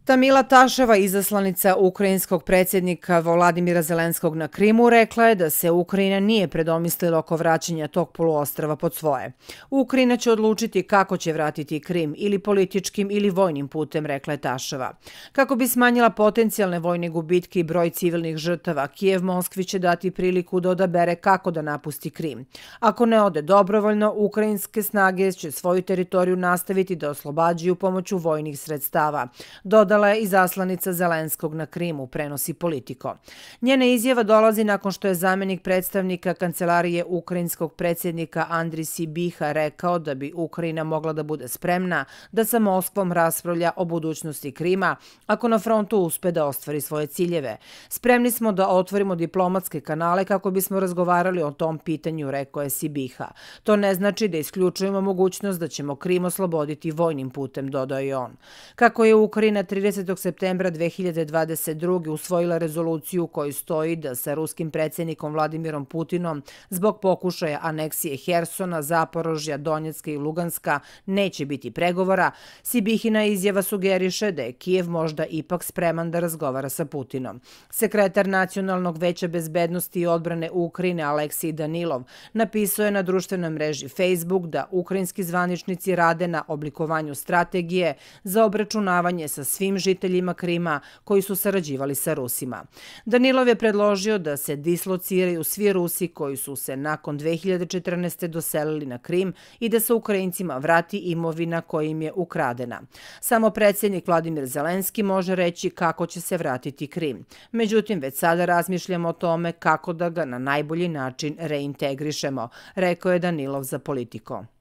Tamila Taševa, izaslanica ukrajinskog predsjednika Volodymyra Zelenskog na Krimu, rekla je da se Ukrajina nije predomislila oko vraćanja tog poluostrva pod svoje. Ukrajina će odlučiti kako će vratiti Krim, ili političkim ili vojnim putem, rekla je Taševa. Kako bi smanjila potencijalne vojne gubitke i broj civilnih žrtava, Kijev Moskvi će dati priliku da odabere kako da napusti Krim. Ako ne ode dobrovoljno, ukrajinske snage će svoju teritoriju nastaviti da oslobađaju pomoću vojnih sredstava, dodala je izaslanica Zelenskog na Krimu, prenosi Politico. Njena izjava dolazi nakon što je zamenik predstavnika kancelarije ukrajinskog predsjednika Andrij Sibiha rekao da bi Ukrajina mogla da bude spremna da sa Moskvom raspravlja o budućnosti Krima ako na frontu uspe da ostvari svoje ciljeve. Spremni smo da otvorimo diplomatske kanale kako bismo razgovarali o tom pitanju, rekao je Sibiha. To ne znači da isključujemo mogućnost da ćemo Krim osloboditi vojnim putem, dodao je on. Kako je Ukrajina 30. septembra 2022. usvojila rezoluciju u kojoj stoji da sa ruskim predsjednikom Vladimirom Putinom zbog pokušaja aneksije Hersona, Zaporožja, Donjecka i Luganska neće biti pregovora, Sibihina izjava sugeriše da je Kijev možda ipak spreman da razgovara sa Putinom. Sekretar Nacionalnog veća bezbednosti i odbrane Ukrajine Aleksij Danilov napisao je na društvenoj mreži Facebook da ukrajinski zvaničnici rade na oblikovanju strategije za obračunavanje sa svim žiteljima Krima koji su sarađivali sa Rusima. Danilov je predložio da se dislociraju svi Rusi koji su se nakon 2014. doselili na Krim i da se Ukrajincima vrati imovina koja im je ukradena. Samo predsjednik Vladimir Zelenski može reći kako će se vratiti Krim. Međutim, već sada razmišljamo o tome kako da ga na najbolji način reintegrišemo, rekao je Danilov za Politico.